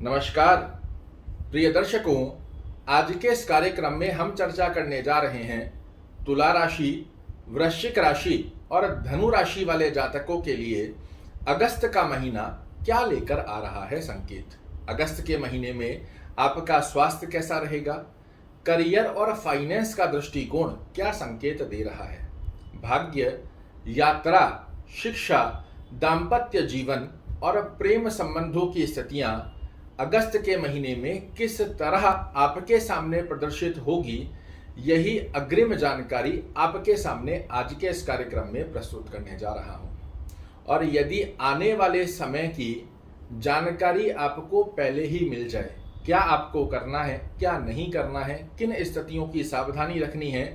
नमस्कार प्रिय दर्शकों, आज के इस कार्यक्रम में हम चर्चा करने जा रहे हैं तुला राशि, वृश्चिक राशि और धनु राशि वाले जातकों के लिए अगस्त का महीना क्या लेकर आ रहा है संकेत। अगस्त के महीने में आपका स्वास्थ्य कैसा रहेगा, करियर और फाइनेंस का दृष्टिकोण क्या संकेत दे रहा है, भाग्य, यात्रा, शिक्षा, दाम्पत्य जीवन और प्रेम संबंधों की स्थितियां अगस्त के महीने में किस तरह आपके सामने प्रदर्शित होगी, यही अग्रिम जानकारी आपके सामने आज के इस कार्यक्रम में प्रस्तुत करने जा रहा हूं। और यदि आने वाले समय की जानकारी आपको पहले ही मिल जाए, क्या आपको करना है, क्या नहीं करना है, किन स्थितियों की सावधानी रखनी है,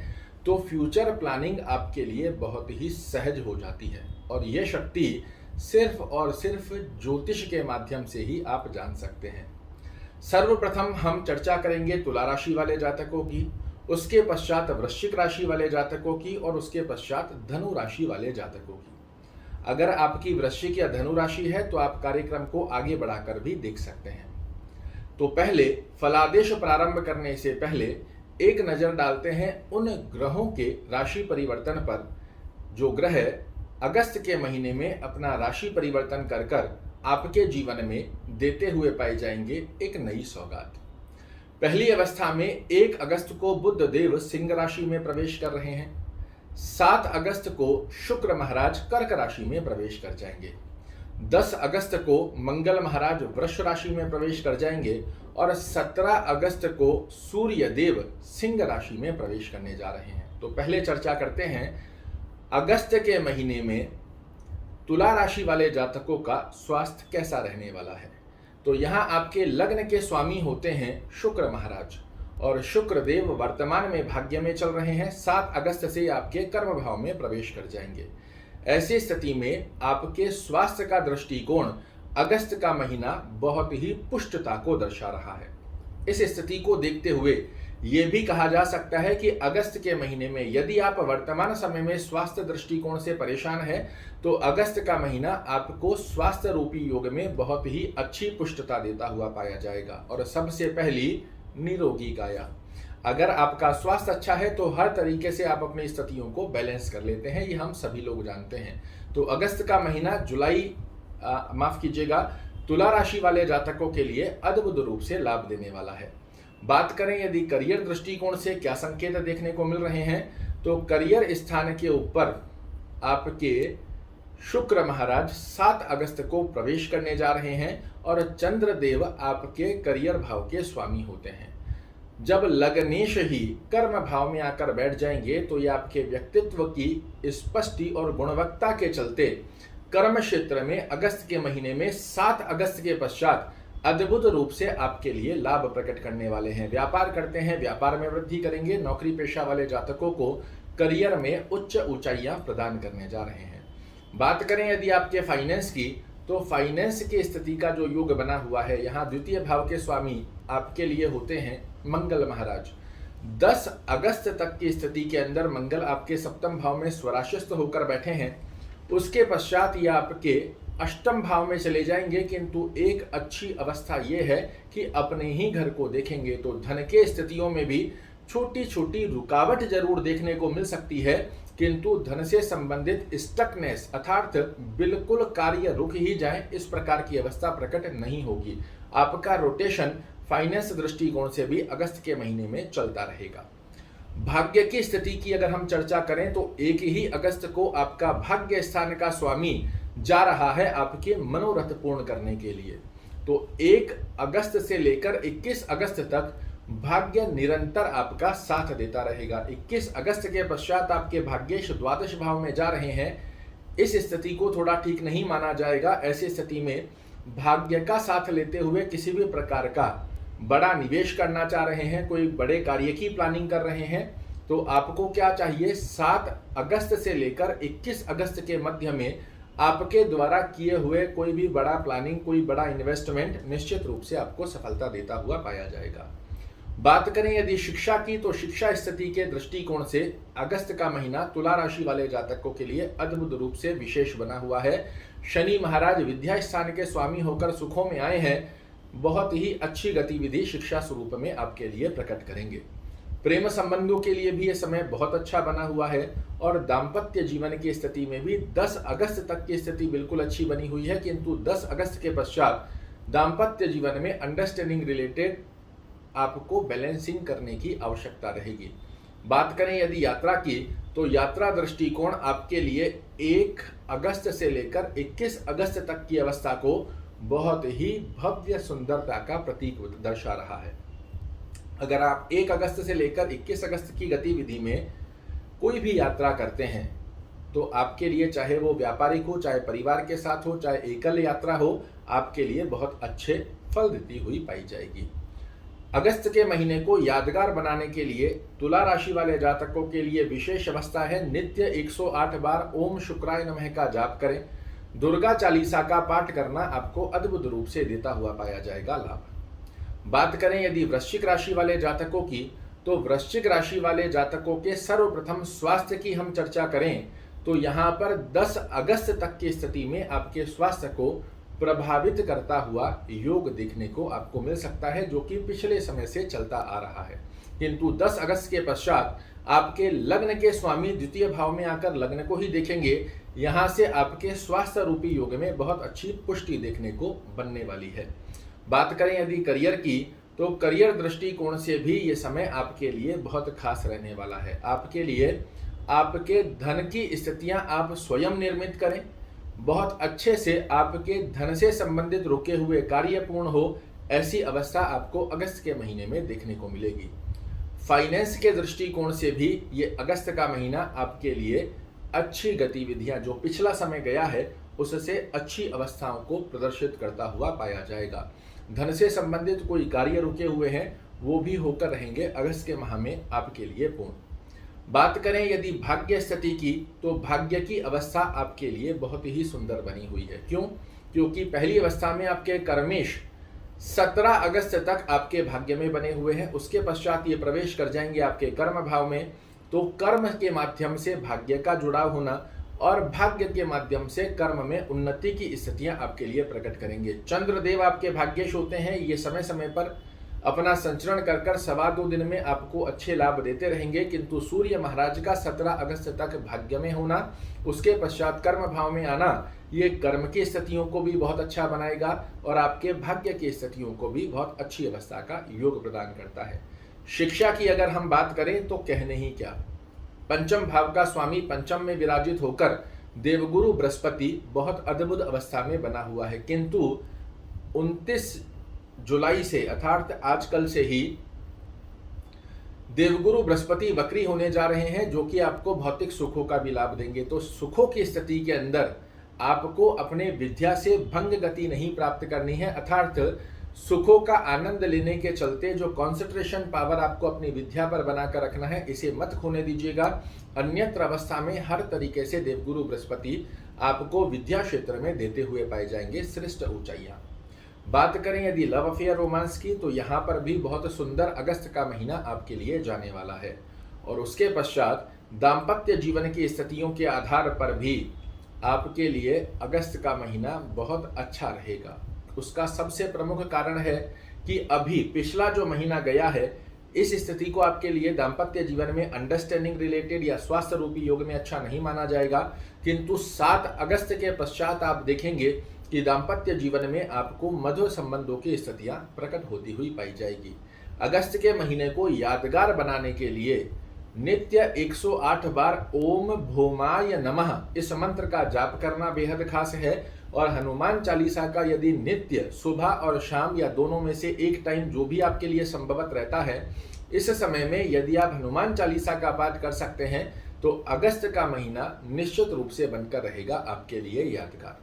तो फ्यूचर प्लानिंग आपके लिए बहुत ही सहज हो जाती है। और यह शक्ति सिर्फ और सिर्फ ज्योतिष के माध्यम से ही आप जान सकते हैं। सर्वप्रथम हम चर्चा करेंगे तुला राशि वाले जातकों की, उसके पश्चात वृश्चिक राशि वाले जातकों की और उसके पश्चात धनु राशि वाले जातकों की। अगर आपकी वृश्चिक या धनु राशि है तो आप कार्यक्रम को आगे बढ़ाकर भी देख सकते हैं। तो पहले फलादेश प्रारंभ करने से पहले एक नजर डालते हैं उन ग्रहों के राशि परिवर्तन पर जो ग्रह अगस्त के महीने में अपना राशि परिवर्तन कर कर आपके जीवन में देते हुए पाए जाएंगे एक नई सौगात। पहली अवस्था में 1 अगस्त को बुध देव सिंह राशि में प्रवेश कर रहे हैं, 7 अगस्त को शुक्र महाराज कर्क राशि में प्रवेश कर जाएंगे, 10 अगस्त को मंगल महाराज वृष राशि में प्रवेश कर जाएंगे और 17 अगस्त को सूर्य देव सिंह राशि में प्रवेश करने जा रहे हैं। तो पहले चर्चा करते हैं अगस्त के महीने में तुला राशि वाले जातकों का स्वास्थ्य कैसा रहने वाला है। तो यहाँ आपके लग्न के स्वामी होते हैं शुक्र महाराज और शुक्र देव वर्तमान में भाग्य में चल रहे हैं, 7 अगस्त से आपके कर्म भाव में प्रवेश कर जाएंगे। ऐसी स्थिति में आपके स्वास्थ्य का दृष्टिकोण अगस्त का महीना बहुत ही पुष्टता को दर्शा रहा है। इस स्थिति को देखते हुए ये भी कहा जा सकता है कि अगस्त के महीने में यदि आप वर्तमान समय में स्वास्थ्य दृष्टिकोण से परेशान है तो अगस्त का महीना आपको स्वास्थ्य रूपी योग में बहुत ही अच्छी पुष्टता देता हुआ पाया जाएगा। और सबसे पहली निरोगी काया। अगर आपका स्वास्थ्य अच्छा है तो हर तरीके से आप अपनी स्थितियों को बैलेंस कर लेते हैं, ये हम सभी लोग जानते हैं। तो अगस्त का महीना तुला राशि वाले जातकों के लिए अद्भुत रूप से लाभ देने वाला है। बात करें यदि करियर दृष्टिकोण से क्या संकेत देखने को मिल रहे हैं, तो करियर स्थान के ऊपर आपके शुक्र महाराज 7 अगस्त को प्रवेश करने जा रहे हैं और चंद्र देव आपके करियर भाव के स्वामी होते हैं। जब लग्नेश ही कर्म भाव में आकर बैठ जाएंगे तो ये आपके व्यक्तित्व की स्पष्टि और गुणवत्ता के चलते कर्म क्षेत्र में अगस्त के महीने में 7 अगस्त के पश्चात अद्भुत रूप से आपके लिए लाभ प्रकट करने वाले हैं। व्यापार करते हैं, व्यापार में वृद्धि करेंगे। नौकरी पेशा वाले जातकों को करियर में उच्च ऊंचाइयां प्रदान करने जा रहे हैं। बात करें यदि आपके फाइनेंस की, तो फाइनेंस की स्थिति का जो योग बना हुआ है, यहाँ द्वितीय भाव के स्वामी आपके लिए होते हैं मंगल महाराज। 10 अगस्त तक की स्थिति के अंदर मंगल आपके सप्तम भाव में स्वराशिस्त होकर बैठे हैं। उसके पश्चात ये आपके अष्टम भाव में चले जाएंगे, किंतु एक अच्छी अवस्था ये है कि अपने ही घर को देखेंगे तो धन के स्थितियों में भी छोटी छोटी रुकावट जरूर देखने को मिल सकती है, किंतु धन से संबंधित स्टकनेस अर्थात बिल्कुल कार्य रुक ही जाए, इस प्रकार की अवस्था प्रकट नहीं होगी। आपका रोटेशन फाइनेंस दृष्टिकोण से भी अगस्त के महीने में चलता रहेगा। भाग्य की स्थिति की अगर हम चर्चा करें तो 1 ही अगस्त को आपका भाग्य स्थान का स्वामी जा रहा है आपके मनोरथ पूर्ण करने के लिए। तो 1 अगस्त से लेकर 21 अगस्त तक भाग्य निरंतर आपका साथ देता रहेगा। 21 अगस्त के पश्चात आपके भाग्येश द्वादश भाव में जा रहे हैं। इस स्थिति को थोड़ा ठीक नहीं माना जाएगा। ऐसी स्थिति में भाग्य का साथ लेते हुए किसी भी प्रकार का बड़ा निवेश करना चाह रहे हैं, कोई बड़े कार्य की प्लानिंग कर रहे हैं, तो आपको क्या चाहिए, 7 अगस्त से लेकर 21 अगस्त के मध्य में आपके द्वारा किए हुए कोई भी बड़ा प्लानिंग, कोई बड़ा इन्वेस्टमेंट निश्चित रूप से आपको सफलता देता हुआ पाया जाएगा। बात करें यदि शिक्षा की, तो शिक्षा स्थिति के दृष्टिकोण से अगस्त का महीना तुला राशि वाले जातकों के लिए अद्भुत रूप से विशेष बना हुआ है। शनि महाराज विद्या स्थान के स्वामी होकर सुखों में आए हैं, बहुत ही अच्छी गतिविधि शिक्षा स्वरूप में आपके लिए प्रकट करेंगे। प्रेम संबंधों के लिए भी ये समय बहुत अच्छा बना हुआ है और दाम्पत्य जीवन की स्थिति में भी 10 अगस्त तक की स्थिति बिल्कुल अच्छी बनी हुई है, किंतु 10 अगस्त के पश्चात दाम्पत्य जीवन में अंडरस्टैंडिंग रिलेटेड आपको बैलेंसिंग करने की आवश्यकता रहेगी। बात करें यदि यात्रा की, तो यात्रा दृष्टिकोण आपके लिए 1 अगस्त से लेकर 21 अगस्त तक की अवस्था को बहुत ही भव्य सुंदरता का प्रतीक दर्शा रहा है। अगर आप 1 अगस्त से लेकर 21 अगस्त की गतिविधि में कोई भी यात्रा करते हैं तो आपके लिए, चाहे वो व्यापारिक हो, चाहे परिवार के साथ हो, चाहे एकल यात्रा हो, आपके लिए बहुत अच्छे फल देती हुई पाई जाएगी। अगस्त के महीने को यादगार बनाने के लिए तुला राशि वाले जातकों के लिए विशेष अवस्था है। नित्य 108 बार ओम शुक्राय नमः का जाप करें। दुर्गा चालीसा का पाठ करना आपको अद्भुत रूप से देता हुआ पाया जाएगा लाभ। बात करें यदि वृश्चिक राशि वाले जातकों की, तो वृश्चिक राशि वाले जातकों के सर्वप्रथम स्वास्थ्य की हम चर्चा करें तो यहाँ पर 10 अगस्त तक की स्थिति में आपके स्वास्थ्य को प्रभावित करता हुआ योग देखने को आपको मिल सकता है, जो कि पिछले समय से चलता आ रहा है। किंतु 10 अगस्त के पश्चात आपके लग्न के स्वामी द्वितीय भाव में आकर लग्न को ही देखेंगे। यहाँ से आपके स्वास्थ्य रूपी योग में बहुत अच्छी पुष्टि देखने को बनने वाली है। बात करें यदि करियर की, तो करियर दृष्टिकोण से भी ये समय आपके लिए बहुत खास रहने वाला है। आपके लिए आपके धन की स्थितियां आप स्वयं निर्मित करें। बहुत अच्छे से आपके धन से संबंधित रुके हुए कार्य पूर्ण हो, ऐसी अवस्था आपको अगस्त के महीने में देखने को मिलेगी। फाइनेंस के दृष्टिकोण से भी ये अगस्त का महीना आपके लिए अच्छी गतिविधियां, जो पिछला समय गया है उससे अच्छी अवस्थाओं को प्रदर्शित करता हुआ पाया जाएगा। धन से संबंधित कोई कार्य रुके हुए हैं वो भी होकर रहेंगे अगस्त के माह में आपके लिए पूर्ण। बात करें यदि भाग्य स्थिति की, तो भाग्य की अवस्था आपके लिए बहुत ही सुंदर बनी हुई है। क्यों? क्योंकि पहली अवस्था में आपके कर्मेश 17 अगस्त तक आपके भाग्य में बने हुए हैं। उसके पश्चात ये प्रवेश कर जाएंगे आपके कर्म भाव में। तो कर्म के माध्यम से भाग्य का जुड़ाव होना और भाग्य के माध्यम से कर्म में उन्नति की स्थितियां आपके लिए प्रकट करेंगे। चंद्रदेव आपके भाग्येश होते हैं। ये समय समय पर अपना संचरण कर कर 2.25 दिन में आपको अच्छे लाभ देते रहेंगे, किंतु सूर्य महाराज का 17 अगस्त तक भाग्य में होना, उसके पश्चात कर्म भाव में आना, ये कर्म की स्थितियों को भी बहुत अच्छा बनाएगा और आपके भाग्य की स्थितियों को भी बहुत अच्छी अवस्था का योग प्रदान करता है। शिक्षा की अगर हम बात करें तो कहने ही क्या, पंचम भाव का स्वामी पंचम में विराजित होकर देवगुरु बृहस्पति बहुत अद्भुत अवस्था में बना हुआ है, किंतु 29 जुलाई से अर्थात आजकल से ही देवगुरु बृहस्पति वक्री होने जा रहे हैं, जो कि आपको भौतिक सुखों का भी लाभ देंगे। तो सुखों की स्थिति के अंदर आपको अपने विद्या से भंग गति नहीं प्राप्त करनी है, अर्थात सुखों का आनंद लेने के चलते जो कॉन्सेंट्रेशन पावर आपको अपनी विद्या पर बनाकर रखना है, इसे मत खोने दीजिएगा। अन्यत्र अवस्था में हर तरीके से देवगुरु बृहस्पति आपको विद्या क्षेत्र में देते हुए पाए जाएंगे श्रेष्ठ ऊंचाइयां। बात करें यदि लव अफेयर रोमांस की, तो यहाँ पर भी बहुत सुंदर अगस्त का महीना आपके लिए जाने वाला है और उसके पश्चात दाम्पत्य जीवन की स्थितियों के आधार पर भी आपके लिए अगस्त का महीना बहुत अच्छा रहेगा। उसका सबसे प्रमुख कारण है कि अभी पिछला जो महीना गया है, इस स्थिति को आपके लिए दाम्पत्य जीवन में अंडरस्टैंडिंग रिलेटेड या स्वास्थ्य रूपी योग में अच्छा नहीं माना जाएगा, किंतु 7 अगस्त के पश्चात आप देखेंगे कि दाम्पत्य जीवन में आपको मधुर संबंधों की स्थितियां प्रकट होती हुई पाई जाएगी। अगस्त के महीने को यादगार बनाने के लिए नित्य 108 बार ओम भौमाय नमः इस मंत्र का जाप करना बेहद खास है और हनुमान चालीसा का यदि नित्य सुबह और शाम या दोनों में से एक टाइम जो भी आपके लिए संभवत रहता है, इस समय में यदि आप हनुमान चालीसा का पाठ कर सकते हैं तो अगस्त का महीना निश्चित रूप से बनकर रहेगा आपके लिए यादगार।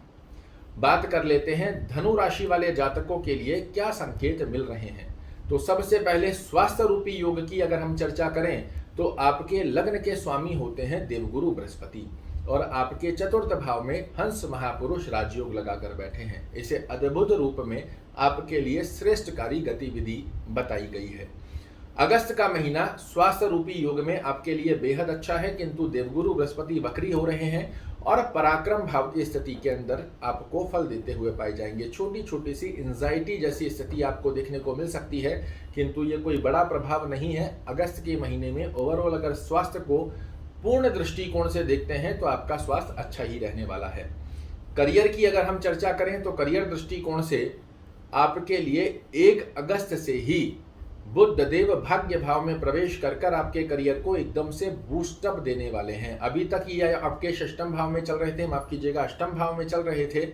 बात कर लेते हैं धनु राशि वाले जातकों के लिए क्या संकेत मिल रहे हैं। तो सबसे पहले स्वास्थ्य रूपी योग की अगर हम चर्चा करें तो आपके लग्न के स्वामी होते हैं देवगुरु बृहस्पति और आपके चतुर्थ भाव में हंस महापुरुष राजयोग लगाकर बैठे हैं। इसे अद्भुत रूप में आपके लिए श्रेष्ठकारी गतिविधि बताई गई है। अगस्त का महीना स्वास्थ्य रूपी योग में आपके लिए बेहद अच्छा है, किंतु देवगुरु बृहस्पति वक्री हो रहे हैं और पराक्रम भाव की स्थिति के अंदर आपको फल देते हुए पाए जाएंगे। छोटी छोटी सी एंजाइटी जैसी स्थिति आपको देखने को मिल सकती है, किंतु ये कोई बड़ा प्रभाव नहीं है। अगस्त के महीने में ओवरऑल अगर स्वास्थ्य को पूर्ण दृष्टिकोण से देखते हैं तो आपका स्वास्थ्य अच्छा ही रहने वाला है। करियर की अगर हम चर्चा करें तो करियर दृष्टिकोण से आपके लिए 1 अगस्त से ही बुध देव भाग्य भाव में प्रवेश कर आपके करियर को एकदम से बूस्टअप देने वाले हैं। अभी तक ये आपके षष्ठम भाव में चल रहे थे, माफ कीजिएगा अष्टम भाव में चल रहे थे।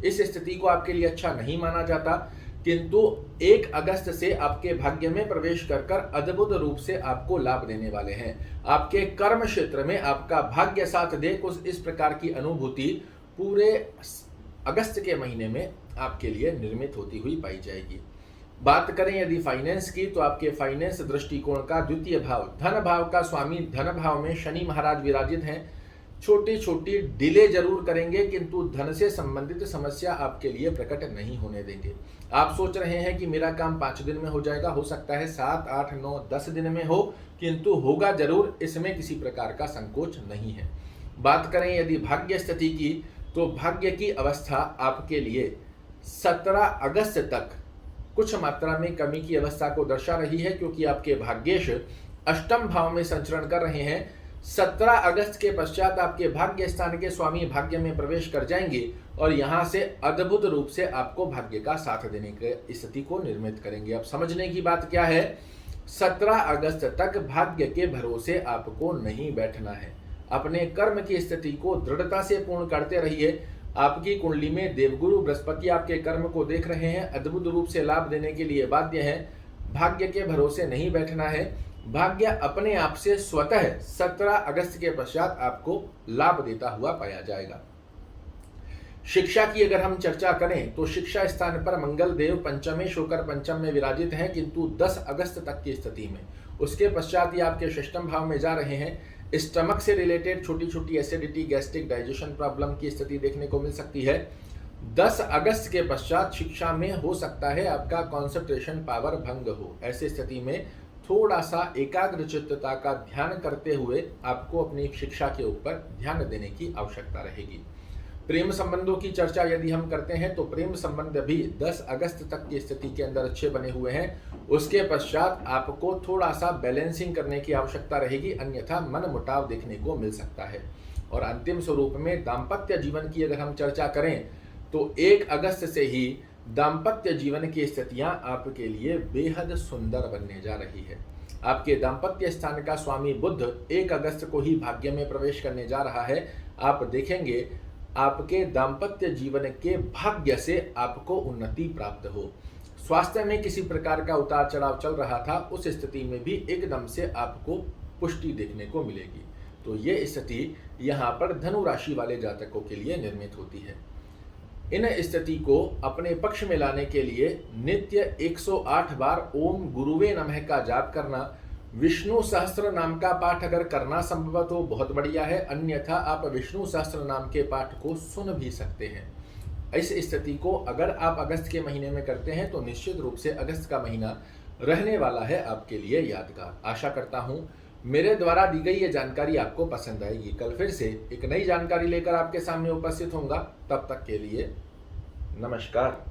इस स्थिति को आपके लिए अच्छा नहीं माना जाता, किंतु 1 अगस्त से आपके भाग्य में प्रवेश कर अद्भुत रूप से आपको लाभ देने वाले हैं। आपके कर्म क्षेत्र में आपका भाग्य साथ दे, कुछ इस प्रकार की अनुभूति पूरे अगस्त के महीने में आपके लिए निर्मित होती हुई पाई जाएगी। बात करें यदि फाइनेंस की, तो आपके फाइनेंस दृष्टिकोण का द्वितीय भाव, धन भाव का स्वामी धन भाव में शनि महाराज विराजित हैं। छोटी छोटी डिले जरूर करेंगे, किंतु धन से संबंधित समस्या आपके लिए प्रकट नहीं होने देंगे। आप सोच रहे हैं कि मेरा काम 5 दिन में हो जाएगा, हो सकता है 7, 8, 9, 10 दिन में हो, किंतु होगा जरूर, इसमें किसी प्रकार का संकोच नहीं है। बात करें यदि भाग्य स्थिति की, तो भाग्य की अवस्था आपके लिए 17 अगस्त तक कुछ मात्रा में कमी की अवस्था को दर्शा रही है, क्योंकि आपके भाग्येश अष्टम भाव में संचरण कर रहे हैं। 17 अगस्त के पश्चात आपके भाग्य स्थान के स्वामी भाग्य में प्रवेश कर जाएंगे और यहां से अद्भुत रूप से आपको भाग्य का साथ देने की स्थिति को निर्मित करेंगे। अब समझने की बात क्या है, 17 अगस्त तक भाग्य के भरोसे आपको नहीं बैठना है। अपने कर्म की स्थिति को दृढ़ता से पूर्ण करते रहिए। आपकी कुंडली में देवगुरु बृहस्पति आपके कर्म को देख रहे हैं, अद्भुत रूप से लाभ देने के लिए बाध्य है। भाग्य के भरोसे नहीं बैठना है। भाग्य अपने आप से स्वतः 17 अगस्त के पश्चात आपको लाभ देता हुआ पाया जाएगा। शिक्षा की अगर हम चर्चा करें तो शिक्षा स्थान पर मंगल देव पंचमेश होकर पंचम में विराजित हैं, किंतु 10 अगस्त तक की स्थिति में। उसके पश्चात ही आपके षष्ठम भाव में जा रहे हैं। स्टमक से रिलेटेड छोटी छोटी एसिडिटी, गैस्ट्रिक, डाइजेशन प्रॉब्लम की स्थिति देखने को मिल सकती है। 10 अगस्त के पश्चात शिक्षा में हो सकता है आपका कंसंट्रेशन पावर भंग हो। ऐसी स्थिति में थोड़ा सा एकाग्रचित्तता का ध्यान करते हुए आपको अपनी शिक्षा के ऊपर ध्यान देने की आवश्यकता रहेगी। प्रेम संबंधों की चर्चा यदि हम करते हैं तो प्रेम संबंध भी 10 अगस्त तक की स्थिति के अंदर अच्छे बने हुए हैं। उसके पश्चात आपको थोड़ा सा बैलेंसिंग करने की आवश्यकता रहेगी, अन्यथा मन मुटाव देखने को मिल सकता है। और अंतिम स्वरूप में दाम्पत्य जीवन की अगर हम चर्चा करें तो 1 अगस्त से ही दाम्पत्य जीवन की स्थितियां आपके लिए बेहद सुंदर बनने जा रही है। आपके दाम्पत्य स्थान का स्वामी बुध 1 अगस्त को ही भाग्य में प्रवेश करने जा रहा है। आप देखेंगे आपके दाम्पत्य जीवन के भाग्य से आपको उन्नति प्राप्त हो। स्वास्थ्य में किसी प्रकार का उतार चढ़ाव चल रहा था, उस स्थिति में भी एकदम से आपको पुष्टि देखने को मिलेगी। तो ये स्थिति यहाँ पर धनु राशि वाले जातकों के लिए निर्मित होती है। इन स्थिति को अपने पक्ष में लाने के लिए नित्य 108 बार ओम गुरुवे नमः का जाप करना, विष्णु सहस्त्र नाम का पाठ अगर करना संभव तो बहुत बढ़िया है, अन्यथा आप विष्णु सहस्त्र नाम के पाठ को सुन भी सकते हैं। इस स्थिति को अगर आप अगस्त के महीने में करते हैं तो निश्चित रूप से अगस्त का महीना रहने वाला है आपके लिए यादगार। आशा करता हूं मेरे द्वारा दी गई ये जानकारी आपको पसंद आएगी। कल फिर से एक नई जानकारी लेकर आपके सामने उपस्थित होऊंगा। तब तक के लिए नमस्कार।